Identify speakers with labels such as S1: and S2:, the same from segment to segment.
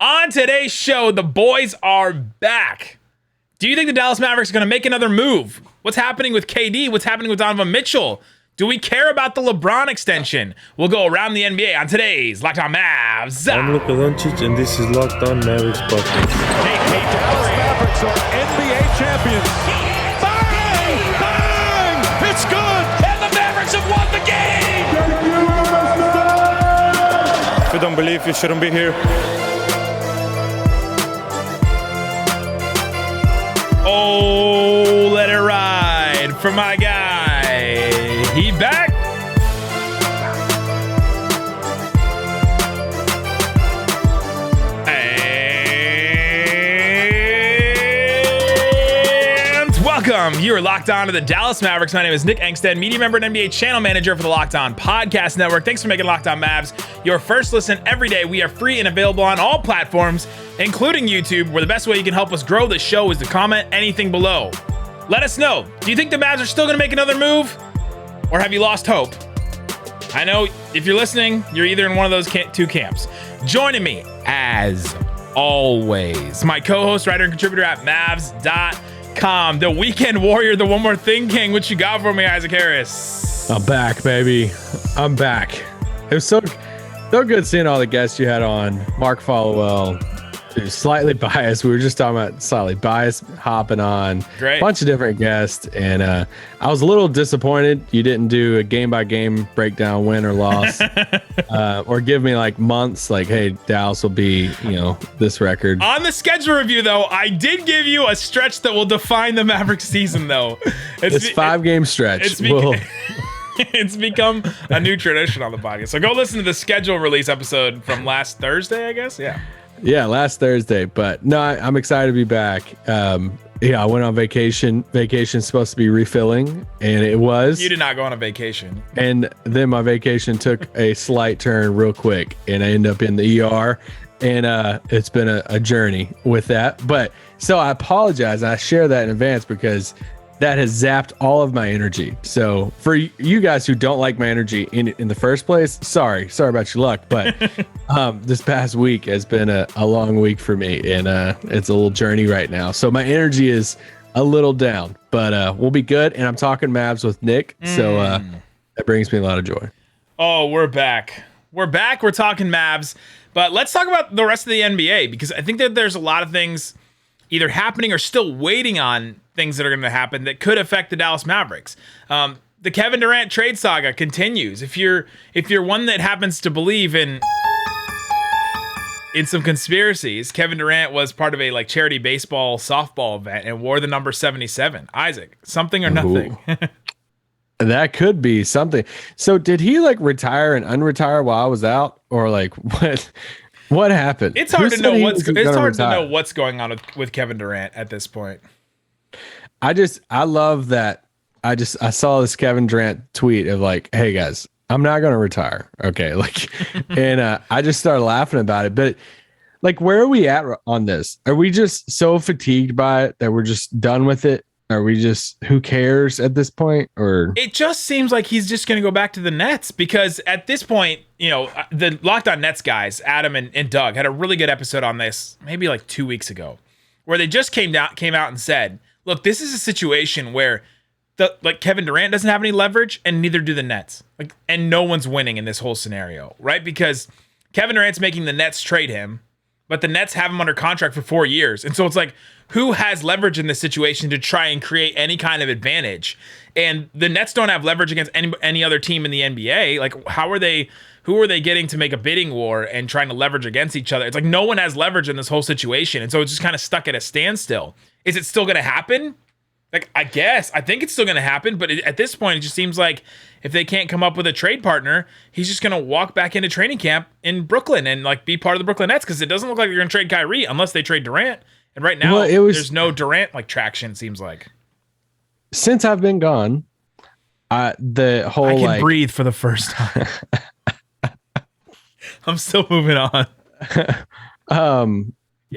S1: On today's show, the boys are back. Do you think the Dallas Mavericks are going to make another move? What's happening with KD? What's happening with Donovan Mitchell? Do we care about the Lebron extension? We'll go around the NBA on today's Locked On Mavs.
S2: I'm Luka Doncic, and this is Locked On Mavericks podcast.
S3: Hey, Dallas Mavericks are NBA champions. Bang! Bang! It's good!
S1: And the Mavericks have won the game!
S2: If you don't believe, you shouldn't be here.
S1: Oh, let it ride for my guy. He back. And welcome. You're locked on to the Dallas Mavericks. My name is Nick Angstadt, media member and NBA channel manager for the Locked On Podcast Network. Thanks for making Locked On Mavs your first listen every day. We are free and available on all platforms, including YouTube, where the best way you can help us grow the show is to comment anything below. Let us know. Do you think the Mavs are still going to make another move? Or have you lost hope? I know if you're listening, you're either in one of those two camps. Joining me, as always, my co-host, writer, and contributor at Mavs.com, the weekend warrior, the one more thing king. What you got for me, Isaac Harris?
S4: I'm back, baby. I'm back. It was so good seeing all the guests you had on. Mark Followell, slightly biased. We were just talking about slightly biased hopping on.
S1: Great.
S4: Bunch of different guests. And I was a little disappointed you didn't do a game-by-game breakdown, win or loss. Or give me like months, like, hey, Dallas will be, this record.
S1: On the schedule review, though, I did give you a stretch that will define the Mavericks season, though.
S4: It's 5-game stretch.
S1: It's become a new tradition on the podcast. So go listen to the schedule release episode from last Thursday, I guess.
S4: Yeah, last Thursday. But no, I'm excited to be back. I went on vacation. Vacation's supposed to be refilling, and it was.
S1: You did not go on a vacation.
S4: And then my vacation took a slight turn real quick, and I ended up in the ER. And it's been a journey with that. But so I apologize. I share that in advance because that has zapped all of my energy. So for you guys who don't like my energy in the first place, sorry about your luck. But this past week has been a long week for me, and it's a little journey right now. So my energy is a little down, but we'll be good. And I'm talking Mavs with Nick, so that brings me a lot of joy.
S1: Oh, we're back. We're talking Mavs, but let's talk about the rest of the NBA, because I think that there's a lot of things either happening or still waiting on things that are going to happen that could affect the Dallas Mavericks. The Kevin Durant trade saga continues. If you're one that happens to believe in some conspiracies, Kevin Durant was part of a charity baseball softball event and wore the number 77. Isaac, something or nothing?
S4: That could be something. So did he retire and unretire while I was out, or what happened?
S1: It's hard to know what's going on with Kevin Durant at this point.
S4: I love that. I saw this Kevin Durant tweet of hey guys, I'm not going to retire. Okay. And I just started laughing about it. But where are we at on this? Are we just so fatigued by it that we're just done with it? Are we just, who cares at this point? Or
S1: it just seems like he's just going to go back to the Nets, because at this point, the Locked On Nets guys, Adam and Doug, had a really good episode on this maybe 2 weeks ago, where they just came out and said, look, this is a situation where Kevin Durant doesn't have any leverage, and neither do the Nets. And no one's winning in this whole scenario, right? Because Kevin Durant's making the Nets trade him, but the Nets have him under contract for 4 years. And so it's who has leverage in this situation to try and create any kind of advantage? And the Nets don't have leverage against any other team in the NBA. Who are they getting to make a bidding war and trying to leverage against each other? It's no one has leverage in this whole situation. And so it's just kind of stuck at a standstill. Is it still going to happen? I think it's still going to happen. But at this point, it just seems like if they can't come up with a trade partner, he's just going to walk back into training camp in Brooklyn and be part of the Brooklyn Nets, because it doesn't look like they're going to trade Kyrie unless they trade Durant. And right now, there's no Durant traction, it seems like.
S4: Since I've been gone, the whole
S1: I can breathe for the first time. I'm still moving on.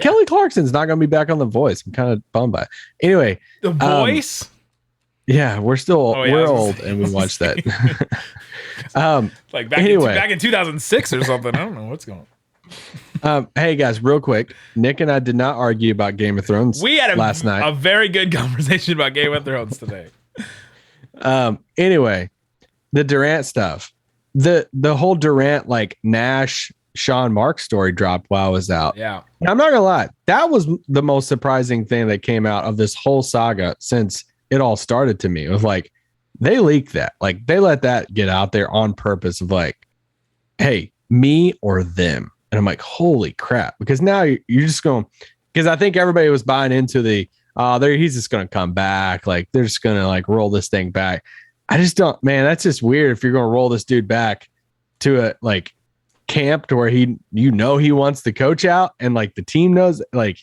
S4: Kelly Clarkson's not going to be back on The Voice. I'm kind of bummed by it. Anyway,
S1: The Voice.
S4: Yeah, we're still we're old and we watched that.
S1: Back in 2006 or something. I don't know what's going on.
S4: Hey guys, real quick, Nick and I did not argue about Game of Thrones.
S1: We had
S4: last night
S1: a very good conversation about Game of Thrones today.
S4: Anyway, the Durant stuff, the whole Durant like Nash Sean Mark story dropped while I was out.
S1: Yeah,
S4: and I'm not gonna lie, that was the most surprising thing that came out of this whole saga since it all started to me. It was like they leaked that, like they let that get out there on purpose of like, hey, me or them. And I'm like, holy crap. Because now you're just going, because I think everybody was buying into the, he's just going to come back. Like they're just going to like roll this thing back. I just don't, man, that's just weird. If you're going to roll this dude back to a like camp to where he wants the coach out and like the team knows, like,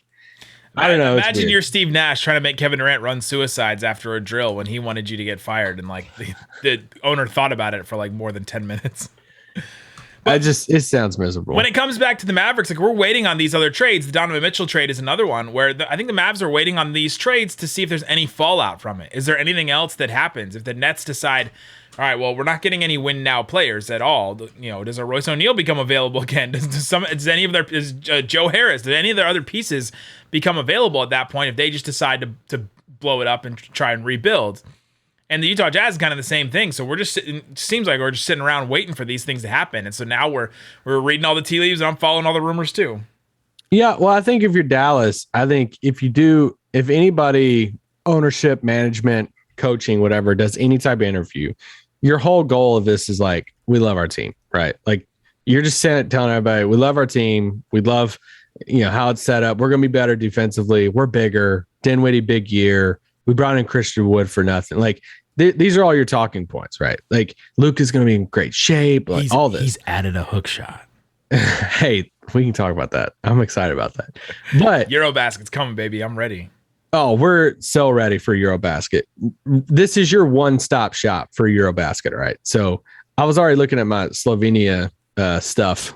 S4: I don't know.
S1: Imagine you're Steve Nash trying to make Kevin Durant run suicides after a drill when he wanted you to get fired. And like the owner thought about it for like more than 10 minutes.
S4: It sounds miserable.
S1: When it comes back to the Mavericks, like we're waiting on these other trades. The Donovan Mitchell trade is another one where I think the Mavs are waiting on these trades to see if there's any fallout from it. Is there anything else that happens if the Nets decide, all right, well, we're not getting any win now players at all. Does a Royce O'Neal become available again? Does Joe Harris? Did any of their other pieces become available at that point if they just decide to blow it up and try and rebuild? And the Utah Jazz is kind of the same thing. So we're just seems like we're just sitting around waiting for these things to happen. And so now we're reading all the tea leaves and I'm following all the rumors too.
S4: Yeah. Well, I think if you're Dallas, I think if anybody, ownership, management, coaching, whatever, does any type of interview, your whole goal of this is like, we love our team, right? Like you're just telling everybody, we love our team. We love, how it's set up. We're going to be better defensively. We're bigger. Dinwiddie, big year. We brought in Christian Wood for nothing. Like these are all your talking points, right? Like Luka's going to be in great shape. Like all this.
S1: He's added a hook shot.
S4: Hey, we can talk about that. I'm excited about that. But
S1: Eurobasket's coming, baby. I'm ready.
S4: Oh, we're so ready for Eurobasket. This is your one-stop shop for Eurobasket, right? So I was already looking at my Slovenia stuff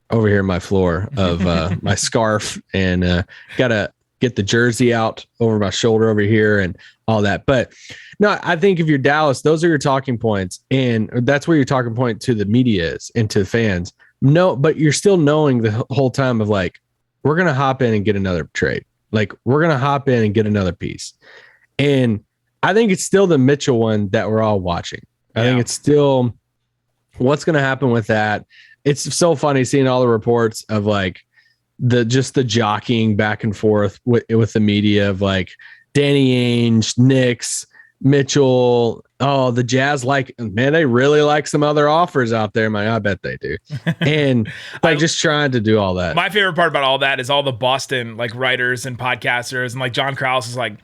S4: over here on my floor of my scarf and got to get the jersey out over my shoulder over here and all that. But no, I think if you're Dallas, those are your talking points. And that's where your talking point to the media is and to fans. No, but you're still knowing the whole time of like, we're going to hop in and get another trade. Like we're going to hop in and get another piece. And I think it's still the Mitchell one that we're all watching. I think it's still what's going to happen with that. It's so funny seeing all the reports of like, the jockeying back and forth with the media of like Danny Ainge, Knicks, Mitchell. Oh, the Jazz they really like some other offers out there. I bet they do. And like just trying to do all that.
S1: My favorite part about all that is all the Boston like writers and podcasters and like John Krause is like,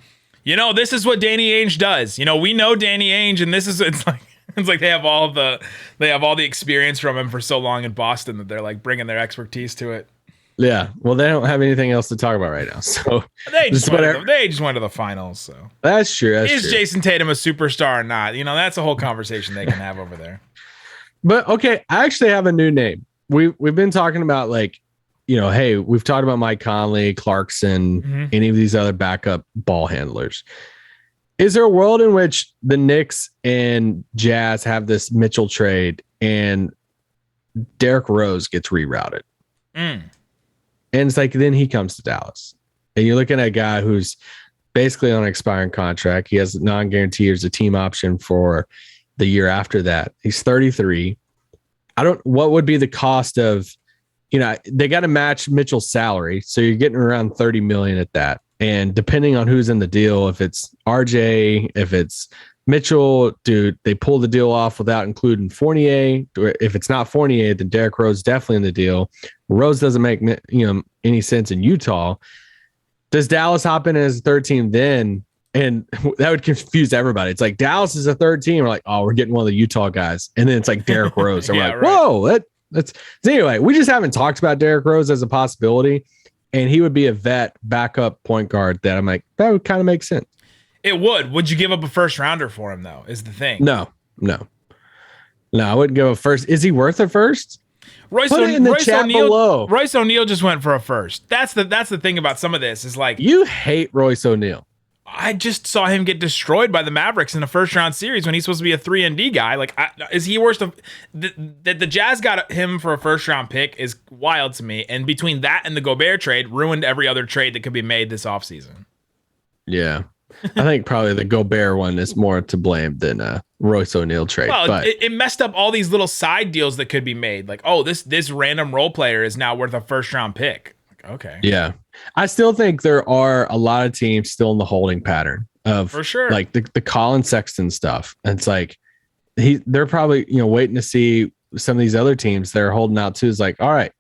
S1: this is what Danny Ainge does. We know Danny Ainge and it's like they have all the experience from him for so long in Boston that they're like bringing their expertise to it.
S4: Yeah, well, they don't have anything else to talk about right now, so
S1: they just went to the finals. So
S4: that's true.
S1: Is Jason Tatum a superstar or not? That's a whole conversation they can have over there.
S4: But okay, I actually have a new name. We've been talking about like, hey, we've talked about Mike Conley, Clarkson, any of these other backup ball handlers. Is there a world in which the Knicks and Jazz have this Mitchell trade and Derrick Rose gets rerouted? And it's like, then he comes to Dallas and you're looking at a guy who's basically on an expiring contract. He has non-guarantee as a team option for the year after that. He's 33. What would be the cost of, they got to match Mitchell's salary. So you're getting around 30 million at that. And depending on who's in the deal, if it's RJ, if it's Mitchell, dude, they pull the deal off without including Fournier. If it's not Fournier, then Derrick Rose definitely in the deal. Rose doesn't make any sense in Utah. Does Dallas hop in as a third team then? And that would confuse everybody. It's like Dallas is a third team. We're like, oh, we're getting one of the Utah guys, and then it's like Derrick Rose. And we're like, whoa, that's so anyway. We just haven't talked about Derrick Rose as a possibility, and he would be a vet backup point guard that I'm like that would kind of make sense.
S1: It would. Would you give up a first rounder for him though? Is the thing?
S4: No, I wouldn't go first. Is he worth a first?
S1: Royce O'Neal just went for a first. That's the thing about some of this is like
S4: you hate Royce O'Neal.
S1: I just saw him get destroyed by the Mavericks in a first-round series when he's supposed to be a 3-and-D guy. Like, is he worse? That the Jazz got him for a first-round pick is wild to me. And between that and the Gobert trade, ruined every other trade that could be made this offseason.
S4: Yeah. I think probably the Gobert one is more to blame than Royce O'Neal trade.
S1: Well,
S4: but
S1: it messed up all these little side deals that could be made. Like, oh, this random role player is now worth a first-round pick. Okay.
S4: Yeah. I still think there are a lot of teams still in the holding pattern of
S1: for sure,
S4: like the Colin Sexton stuff. And it's like they're probably, waiting to see some of these other teams they're holding out to is like, all right.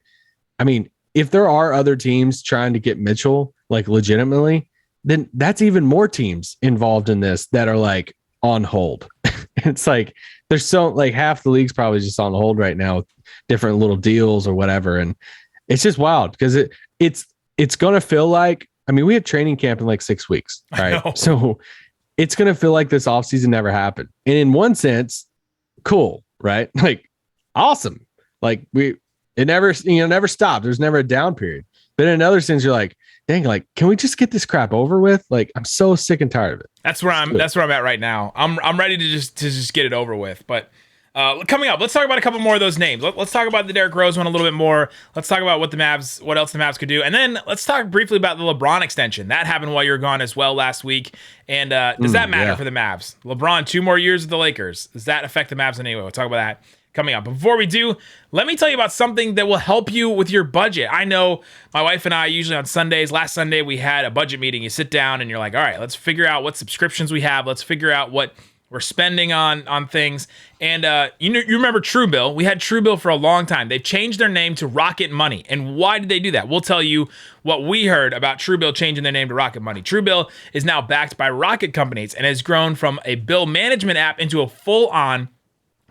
S4: I mean, if there are other teams trying to get Mitchell like legitimately, then that's even more teams involved in this that are like on hold. It's like there's so like half the league's probably just on hold right now with different little deals or whatever. And it's just wild because it's going to feel like, I mean, we have training camp in like 6 weeks, right? So it's going to feel like this offseason never happened. And in one sense, cool, right? Like awesome. Like it never stopped. There's never a down period. But in another sense, you're like, dang, like, can we just get this crap over with? Like, I'm so sick and tired of it.
S1: That's where I'm at right now. I'm ready to just get it over with. But coming up, let's talk about a couple more of those names. Let's talk about the Derrick Rose one a little bit more. Let's talk about what else the Mavs could do. And then let's talk briefly about the LeBron extension. That happened while you were gone as well last week. And does that matter for the Mavs? LeBron, 2 more years with the Lakers. Does that affect the Mavs in any way? We'll talk about that coming up. But before we do, let me tell you about something that will help you with your budget. I know my wife and I usually on Sundays, last Sunday we had a budget meeting. You sit down and you're like, all right, let's figure out what subscriptions we have. Let's figure out what we're spending on things. And you remember Truebill. We had Truebill for a long time. They've changed their name to Rocket Money. And why did they do that? We'll tell you what we heard about Truebill changing their name to Rocket Money. Truebill is now backed by Rocket companies and has grown from a bill management app into a full-on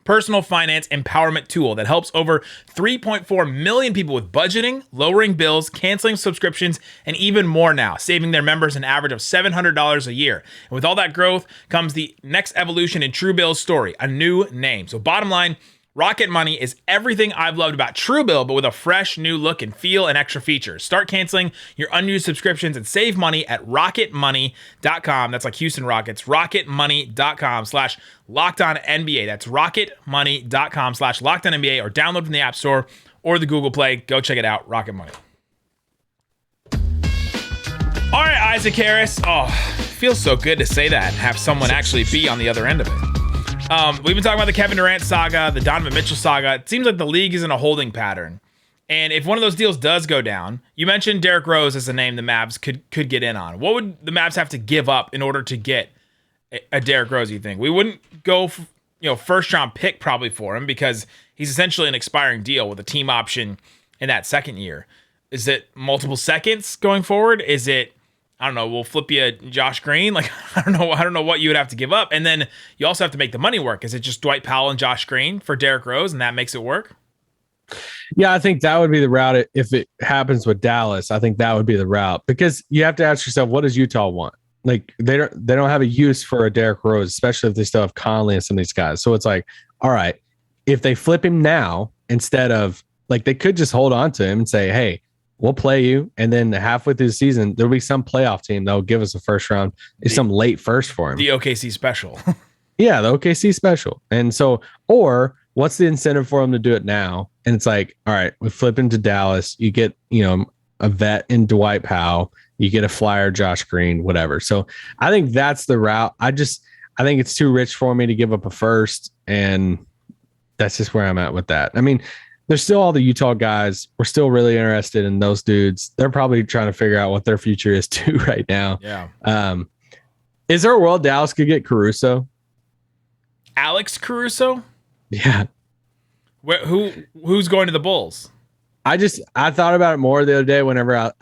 S1: personal finance empowerment tool that helps over 3.4 million people with budgeting, lowering bills, canceling subscriptions, and even more now, saving their members an average of $700 a year. And with all that growth comes the next evolution in Truebill's story, a new name. So bottom line, Rocket Money is everything I've loved about Truebill, but with a fresh new look and feel and extra features. Start canceling your unused subscriptions and save money at rocketmoney.com. That's like Houston Rockets. Rocketmoney.com/LockedOnNBA. That's rocketmoney.com/LockedOnNBA, or download from the App Store or the Google Play. Go check it out. Rocket Money. All right, Isaac Harris. Oh, feels so good to say that and have someone actually be on the other end of it. We've been talking about the Kevin Durant saga, the Donovan Mitchell saga. It seems like the league is in a holding pattern. And if one of those deals does go down, you mentioned Derrick Rose as a name the Mavs could get in on. What would the Mavs have to give up in order to get a Derrick Rose, you think? We wouldn't go first round pick probably for him because he's essentially an expiring deal with a team option in that second year. Is it multiple seconds going forward? Is it, I don't know, we'll flip you Josh Green? Like, I don't know what you would have to give up. And then you also have to make the money work. Is it just Dwight Powell and Josh Green for Derrick Rose and that makes it work?
S4: Yeah, I think that would be the route. If it happens with Dallas, I think that would be the route, because you have to ask yourself, what does Utah want? Like, they don't have a use for a Derrick Rose, especially if they still have Conley and some of these guys. So it's like, all right, if they flip him now, instead of, like, they could just hold on to him and say, hey, we'll play you, and then halfway through the season, there'll be some playoff team that'll give us a first round, some late first for him.
S1: The OKC special.
S4: Yeah, the OKC special. And so, or what's the incentive for him to do it now? And it's like, all right, we flip him to Dallas. You get, a vet in Dwight Powell. You get a flyer, Josh Green, whatever. So I think that's the route. I think it's too rich for me to give up a first, and that's just where I'm at with that. I mean, there's still all the Utah guys. We're still really interested in those dudes. They're probably trying to figure out what their future is too right now.
S1: Yeah.
S4: Is there a world Dallas could get Caruso?
S1: Alex Caruso?
S4: Yeah.
S1: Who's going to the Bulls?
S4: I thought about it more the other day whenever I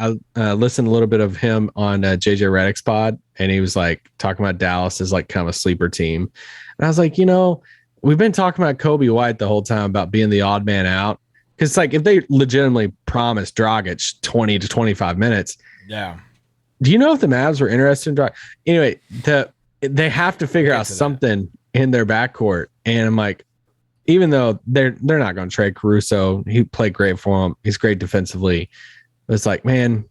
S4: listened a little bit of him on JJ Redick's pod, and he was like talking about Dallas as like kind of a sleeper team. And I was like, we've been talking about Kobe White the whole time about being the odd man out. Because like, if they legitimately promised Dragic 20 to 25 minutes,
S1: yeah.
S4: Do you know if the Mavs were interested in Dragic? Anyway, they have to figure out something in their backcourt, and I'm like, even though they're not going to trade Caruso, he played great for him. He's great defensively. It's like, man,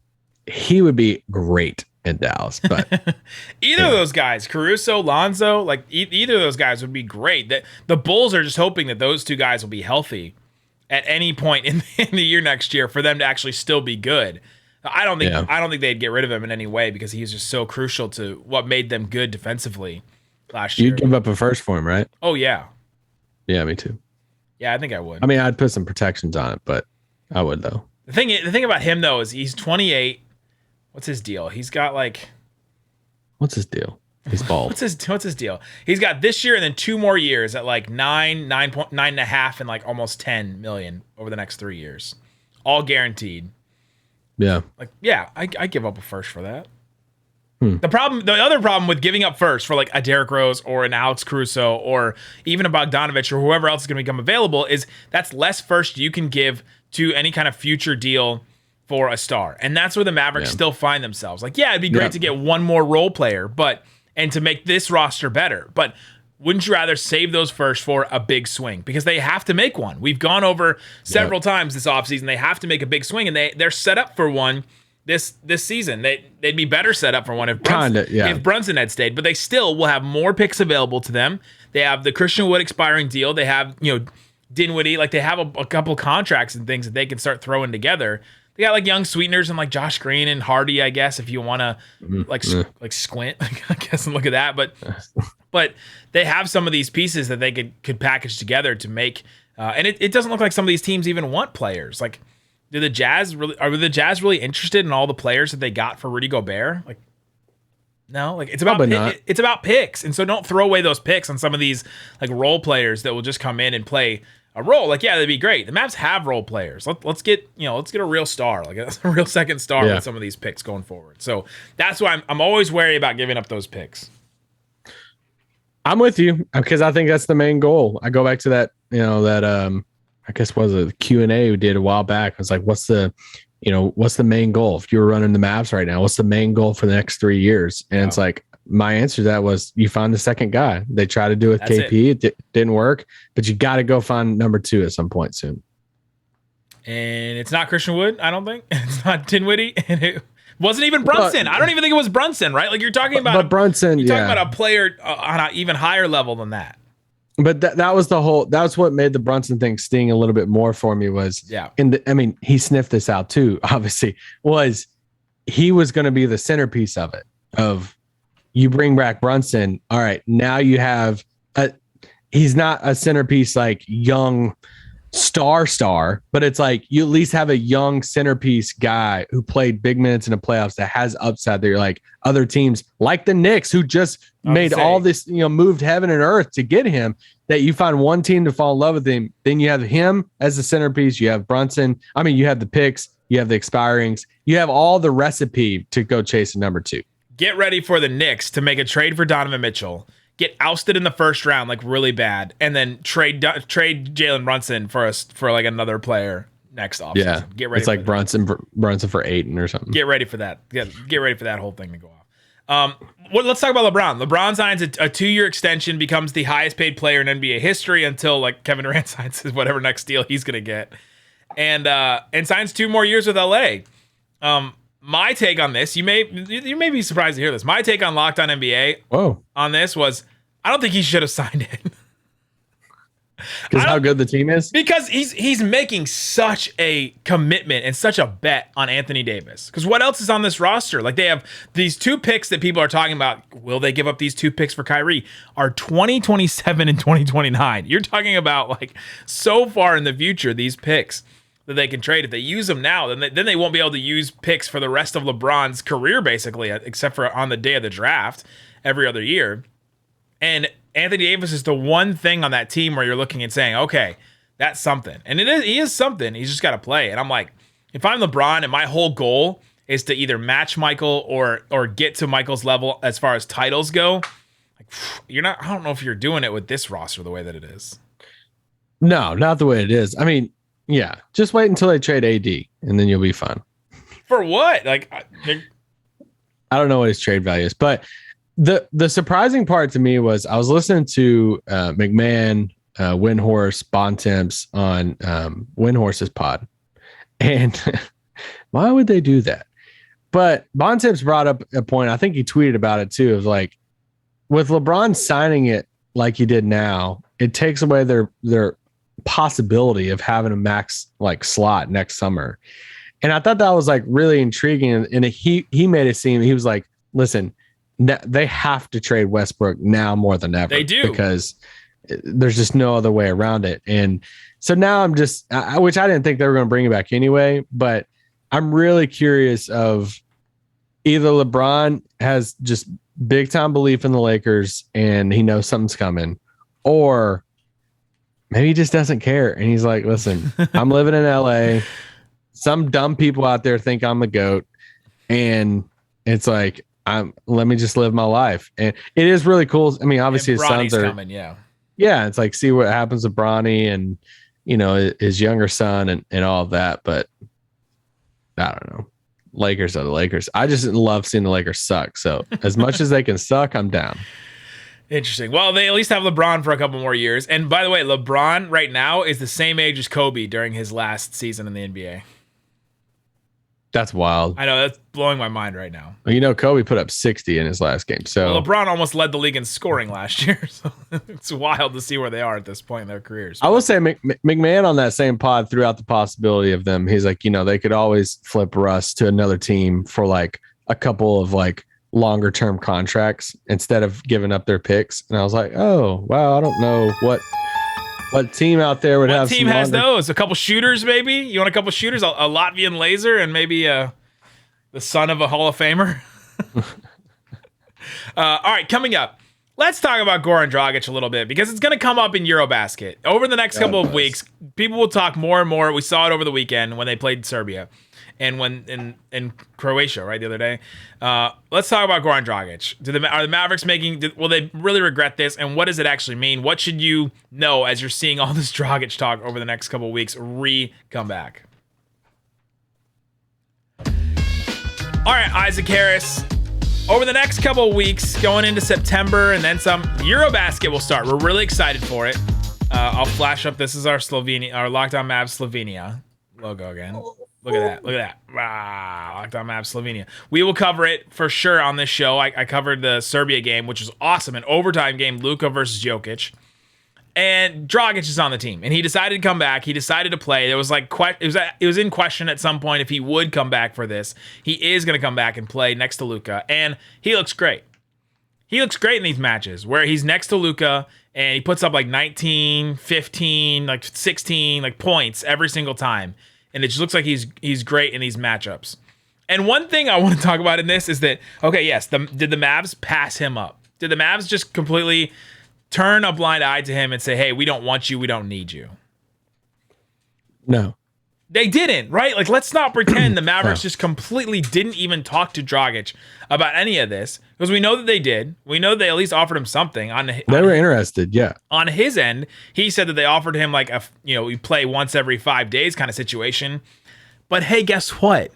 S4: he would be great in Dallas. But
S1: either of those guys, Caruso, Lonzo, like either of those guys would be great. That the Bulls are just hoping that those two guys will be healthy at any point in the year next year for them to actually still be good. I don't think they'd get rid of him in any way because he's just so crucial to what made them good defensively last year.
S4: You'd give up a first for him, right?
S1: Oh yeah.
S4: Yeah, me too.
S1: Yeah, I think I would.
S4: I mean, I'd put some protections on it, but I would though.
S1: The thing about him though is he's 28. What's his deal? He's got like,
S4: what's his deal? He's bald.
S1: What's his deal? He's got this year and then 2 more years at like 9.5 and like almost 10 million over the next 3 years, all guaranteed.
S4: Yeah.
S1: Like, yeah, I give up a first for that. The other problem with giving up first for like a Derrick Rose or an Alex Caruso or even a Bogdanovich or whoever else is going to become available is that's less first you can give to any kind of future deal for a star. And that's where the Mavericks still find themselves. Like, yeah, it'd be great to get one more role player, and to make this roster better. But wouldn't you rather save those first for a big swing? Because they have to make one. We've gone over several times this offseason. They have to make a big swing, and they're set up for one this season. They'd be better set up for one if Brunson had stayed. But they still will have more picks available to them. They have the Christian Wood expiring deal. They have, Dinwiddie. Like, they have a couple contracts and things that they can start throwing together. They got like young sweeteners and like Josh Green and Hardy, I guess, if you want to like squint, I guess, and look at that. But they have some of these pieces that they could package together to make. And it doesn't look like some of these teams even want players. Like, are the Jazz really interested in all the players that they got for Rudy Gobert? Like, no, like it's about picks, and so don't throw away those picks on some of these like role players that will just come in and play a role. Like, yeah, that'd be great. The Mavs have role players. Let's get a real star, like a real second star with some of these picks going forward. So that's why I'm always wary about giving up those picks.
S4: I'm with you because I think that's the main goal. I go back to that, I guess was a Q&A we did a while back. I was like, what's the main goal? If you were running the Mavs right now, what's the main goal for the next 3 years? And it's like, my answer to that was you find the second guy. They tried to do it with KP. It didn't work, but you got to go find number 2 at some point soon. And
S1: it's not Christian Wood, I don't think. It's not Dinwiddie. And it wasn't even Brunson. I don't even think it was Brunson, right? Like, you're talking about
S4: Brunson. You're talking
S1: about a player on an even higher level than that.
S4: But that's what made the Brunson thing sting a little bit more for me was, he sniffed this out too, obviously, he was going to be the centerpiece of it. You bring back Brunson. All right. Now you have he's not a centerpiece like young star, but it's like you at least have a young centerpiece guy who played big minutes in the playoffs that has upside that you're like other teams like the Knicks who just made all this, moved heaven and earth to get him, that you find one team to fall in love with him. Then you have him as the centerpiece. You have Brunson. I mean, you have the picks, you have the expirings, you have all the recipe to go chase a number 2.
S1: Get ready for the Knicks to make a trade for Donovan Mitchell, get ousted in the first round like really bad, and then trade Jalen Brunson for like another player next offseason.
S4: Yeah,
S1: get ready.
S4: It's like Brunson for Ayton or something.
S1: Get ready for that. Get ready for that whole thing to go off. Let's talk about LeBron. LeBron signs a 2-year extension, becomes the highest paid player in NBA history until like Kevin Durant signs whatever next deal he's gonna get, and signs 2 more years with LA. My take on this, you may be surprised to hear this. My take on Locked On NBA on this was, I don't think he should have signed it.
S4: Because how good the team is?
S1: Because he's making such a commitment and such a bet on Anthony Davis. Because what else is on this roster? Like, they have these 2 picks that people are talking about. Will they give up these 2 picks for Kyrie? Are 2027 and 2029. You're talking about like so far in the future, these picks that they can trade. If they use them now, then they won't be able to use picks for the rest of LeBron's career, basically, except for on the day of the draft every other year. And Anthony Davis is the one thing on that team where you're looking and saying, okay, that's something. And he is something. He's just got to play. And I'm like, if I'm LeBron and my whole goal is to either match Michael or get to Michael's level as far as titles go, like, I don't know if you're doing it with this roster the way that it is.
S4: No, not the way it is. I mean, yeah, just wait until they trade AD and then you'll be fine.
S1: For what? Like,
S4: I don't know what his trade value is, but the surprising part to me was I was listening to McMahon, Windhorse, Bontemps on Windhorse's pod. And why would they do that? But Bontemps brought up a point. I think he tweeted about it too. It was like, with LeBron signing it like he did now, it takes away their possibility of having a max like slot next summer. And I thought that was like really intriguing. And he made it seem, he was like, listen, they have to trade Westbrook now more than ever.
S1: They do,
S4: because there's just no other way around it. And so now I'm just, which I didn't think they were going to bring it back anyway, but I'm really curious of either LeBron has just big time belief in the Lakers and he knows something's coming, or maybe he just doesn't care. And he's like, listen, I'm living in LA. Some dumb people out there think I'm the GOAT. And it's like, let me just live my life. And it is really cool. I mean, obviously his sons are
S1: coming. Yeah.
S4: It's like, see what happens with Bronny and, his younger son and all of that. But I don't know. Lakers are the Lakers. I just love seeing the Lakers suck. So as much as they can suck, I'm down.
S1: Interesting. Well, they at least have LeBron for a couple more years. And by the way, LeBron right now is the same age as Kobe during his last season in the NBA.
S4: That's wild.
S1: I know, that's blowing my mind right now.
S4: Kobe put up 60 in his last game. So
S1: LeBron almost led the league in scoring last year. So it's wild to see where they are at this point in their careers.
S4: I will say McMahon on that same pod threw out the possibility of them. He's like, they could always flip Russ to another team for like a couple of like longer term contracts instead of giving up their picks. And I was like, oh, wow, I don't know what team out there would have.
S1: What team has those? A couple shooters, maybe? You want a couple shooters? A Latvian laser and maybe the son of a Hall of Famer? All right, coming up, let's talk about Goran Dragic a little bit because it's going to come up in Eurobasket. Over the next couple of weeks, people will talk more and more. We saw it over the weekend when they played Serbia and when in Croatia, right, the other day. Let's talk about Goran Dragic. Are the Mavericks will they really regret this? And what does it actually mean? What should you know as you're seeing all this Dragic talk over the next couple of weeks come back? All right, Isaac Harris. Over the next couple of weeks, going into September and then some, Eurobasket will start. We're really excited for it. I'll flash up. This is our Locked On Mavs Slovenia logo again. Look at that. Locked On Mavs Slovenia. We will cover it for sure on this show. I covered the Serbia game, which was awesome. An overtime game, Luka versus Jokic. And Dragic is on the team. And he decided to come back. He decided to play. It was in question at some point if he would come back for this. He is going to come back and play next to Luka. And he looks great. He looks great in these matches where he's next to Luka and he puts up like 19, 15, like 16 like points every single time. And it just looks like he's great in these matchups. And one thing I want to talk about in this is that, okay, yes, did the Mavs pass him up? Did the Mavs just completely turn a blind eye to him and say, hey, we don't want you, we don't need you?
S4: No.
S1: They didn't, right? Like, let's not pretend the Mavericks just completely didn't even talk to Dragic about any of this, because we know that they did. We know they at least offered him something. They
S4: were interested, yeah.
S1: On his end, he said that they offered him like we play once every 5 days kind of situation. But hey, guess what?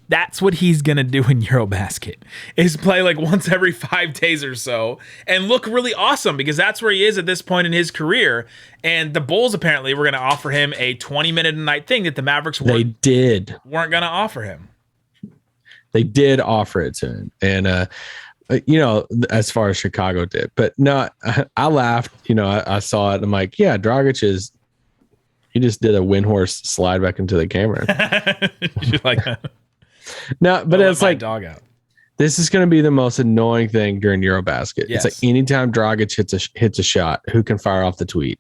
S1: That's what he's going to do in Eurobasket, is play like once every 5 days or so and look really awesome, because that's where he is at this point in his career. And the Bulls apparently were going to offer him a 20-minute a night thing that the Mavericks weren't going to offer him.
S4: They did offer it to him. And, as far as Chicago did. But no, I laughed. I saw it. I'm like, yeah, Dragic he just did a Windhorse slide back into the camera.
S1: You like that?
S4: No, but it's like,
S1: dog out.
S4: This is going to be the most annoying thing during Eurobasket.
S1: Yes.
S4: It's like anytime Dragic hits a shot, who can fire off the tweet?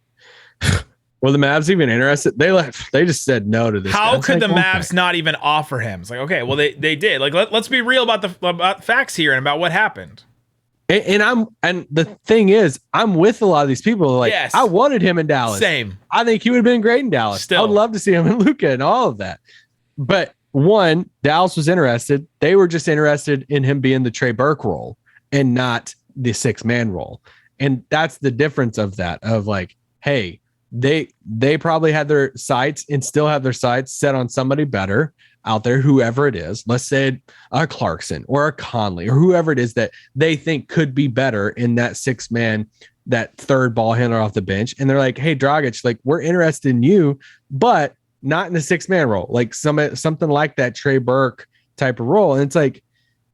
S4: Were the Mavs even interested? They just said no to this.
S1: How could the Mavs not even offer him? It's like, okay, well they did. Like let's be real about facts here and about what happened.
S4: And the thing is, I'm with a lot of these people. Like, yes, I wanted him in Dallas.
S1: Same.
S4: I think he would have been great in Dallas.
S1: Still.
S4: I would love to see him in Luka and all of that. But one, Dallas was interested. They were just interested in him being the Trey Burke role and not the 6-man role. And that's the difference of that, of like, hey, they probably had their sights and still have their sights set on somebody better out there, whoever it is. Let's say a Clarkson or a Conley or whoever it is that they think could be better in that 6-man, that third ball handler off the bench. And they're like, hey, Dragic, like, we're interested in you, but not in the 6-man role, like something like that Trey Burke type of role. And it's like,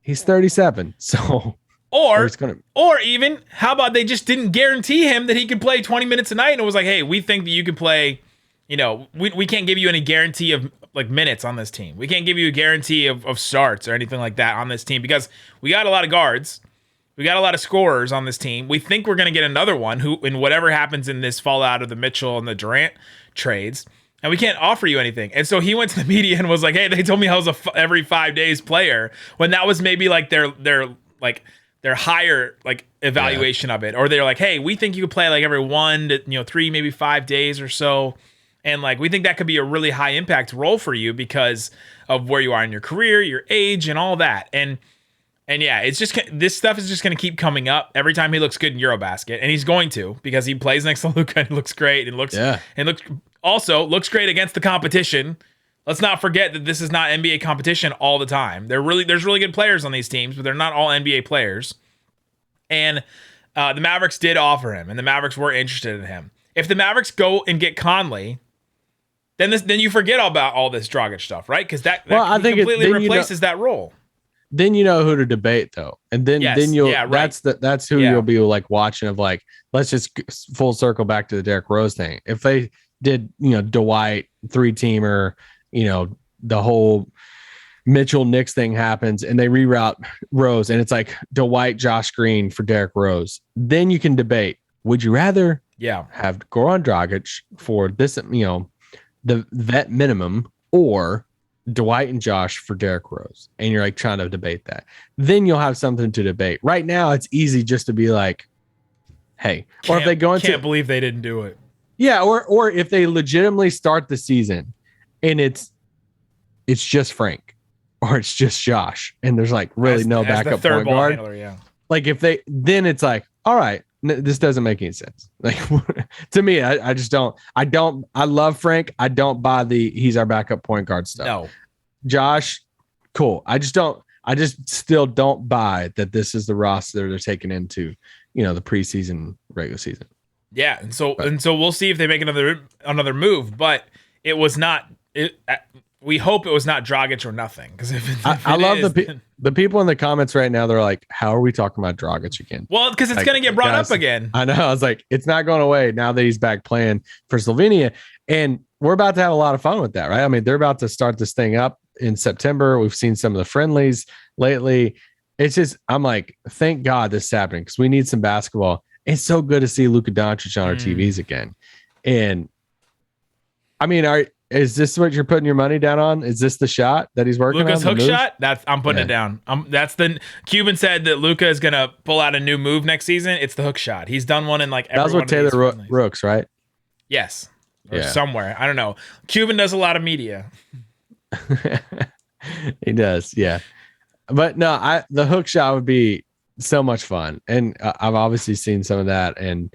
S4: he's 37. So,
S1: or even, how about they just didn't guarantee him that he could play 20 minutes a night, and it was like, hey, we think that you can play, we can't give you any guarantee of like minutes on this team. We can't give you a guarantee of starts or anything like that on this team, because we got a lot of guards. We got a lot of scorers on this team. We think we're going to get another one who, in whatever happens in this fallout of the Mitchell and the Durant trades, and we can't offer you anything. And so he went to the media and was like, hey, they told me I was every 5 days player, when that was maybe like their higher like evaluation of it. Or they're like, hey, we think you could play like every 1 to 3, maybe 5 days or so. And like, we think that could be a really high impact role for you because of where you are in your career, your age, and all that. And yeah, it's just, this stuff is just going to keep coming up every time he looks good in Eurobasket, and he's going to, because he plays next to Luka and looks great and looks looks great against the competition. Let's not forget that this is not NBA competition all the time. There's really good players on these teams, but they're not all NBA players. And the Mavericks did offer him, and the Mavericks were interested in him. If the Mavericks go and get Conley, then you forget about all this Dragic stuff, right? Because that
S4: I think
S1: completely replaces that role.
S4: Then you know who to debate, though, and then you'll that's who you'll be like watching, of like, let's just full circle back to the Derrick Rose thing. If they did Dwight 3-teamer, the whole Mitchell Knicks thing happens and they reroute Rose and it's like Dwight, Josh Green for Derrick Rose, then you can debate, would you rather have Goran Dragic for this, the vet minimum, or Dwight and Josh for Derrick Rose? And you're like trying to debate that. Then you'll have something to debate. Right now, it's easy just to be like, hey, or if they go into,
S1: can't believe they didn't do it.
S4: Yeah. Or if they legitimately start the season and it's just Frank or it's just Josh and there's like really no backup point guard.
S1: Handler,
S4: Like then it's like, all right, this doesn't make any sense. Like to me, I just don't. I love Frank. I don't buy he's our backup point guard stuff.
S1: No,
S4: Josh, cool. I just still don't buy that this is the roster they're taking into the preseason, regular season.
S1: Yeah, and so we'll see if they make another move. But it was not. We hope it was not Dragic or nothing, because
S4: I love the people in the comments right now. They're like, "How are we talking about Dragic again?"
S1: Well, because it's going to get brought up again.
S4: I know. I was like, it's not going away now that he's back playing for Slovenia, and we're about to have a lot of fun with that, right? I mean, they're about to start this thing up in September. We've seen some of the friendlies lately. It's just, I'm like, thank God this is happening, because we need some basketball. It's so good to see Luka Doncic on our TVs again, and I mean, is this what you're putting your money down on? Is this the shot that he's working
S1: Luka's
S4: on?
S1: Luka's hook shot? I'm putting it down. That's the Cuban said that Luka is going to pull out a new move next season. It's the hook shot. He's done one in like every
S4: That was what Taylor Rooks, right?
S1: Yes. Or somewhere. I don't know. Cuban does a lot of media.
S4: He does, yeah. But no, the hook shot would be so much fun. And I've obviously seen some of that, and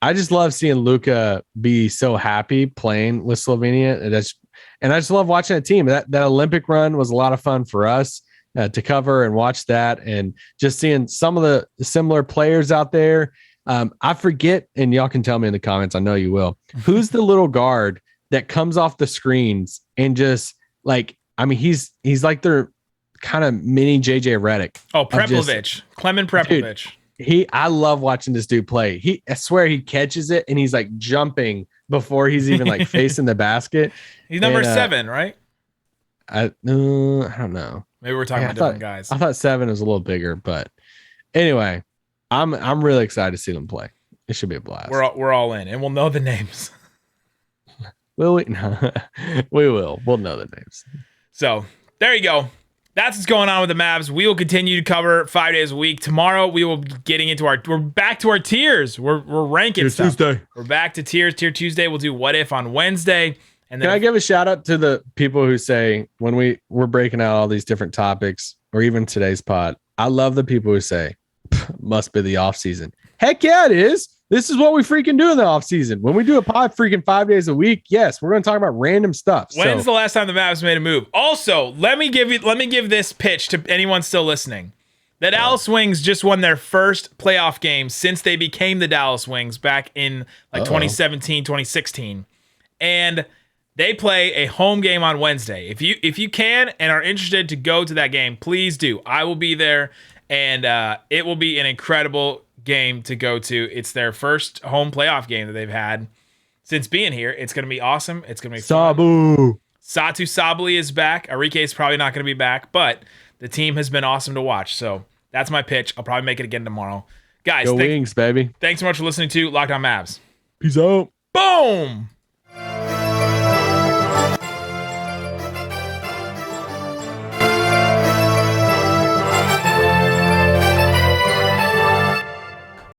S4: I just love seeing Luka be so happy playing with Slovenia. And I just love watching a team. That Olympic run was a lot of fun for us to cover and watch that, and just seeing some of the similar players out there. I forget, and y'all can tell me in the comments, I know you will, who's the little guard that comes off the screens and just like, I mean, he's like their kind of mini JJ Redick.
S1: Oh, Preplovich. Klemen Preplovich.
S4: I love watching this dude play. I swear he catches it and he's like jumping before he's even like facing the basket.
S1: He's number 7, right?
S4: I don't know.
S1: Maybe we're talking about different guys.
S4: I thought 7 was a little bigger, but anyway, I'm really excited to see them play. It should be a blast.
S1: We're all in, and we'll know the names.
S4: Will we? No, we will. We'll know the names.
S1: So there you go. That's what's going on with the Mavs. We will continue to cover 5 days a week. Tomorrow we will be getting into we're back to our tiers. We're ranking stuff. Tuesday. We're back to tiers. Tier Tuesday. We'll do what if on Wednesday. And then
S4: can I give a shout out to the people who say, when we're breaking out all these different topics, or even today's pod, I love the people who say, must be the off season. Heck yeah, it is. This is what we freaking do in the off season. When we do a pod freaking 5 days a week, yes, we're going to talk about random stuff.
S1: When's the last time the Mavs made a move? Also, let me give this pitch to anyone still listening. The Dallas Wings just won their first playoff game since they became the Dallas Wings back in 2017, 2016. And They play a home game on Wednesday. If you can and are interested to go to that game, please do. I will be there, and it will be an incredible game to go to. It's their first home playoff game that they've had since being here. It's going to be awesome. It's going to be fun.
S4: Sabu.
S1: Satu Sabali is back. Arike is probably not going to be back, but the team has been awesome to watch. So that's my pitch. I'll probably make it again tomorrow. Guys,
S4: Go Wings, baby.
S1: Thanks so much for listening to Locked On Mavs.
S4: Peace out.
S1: Boom!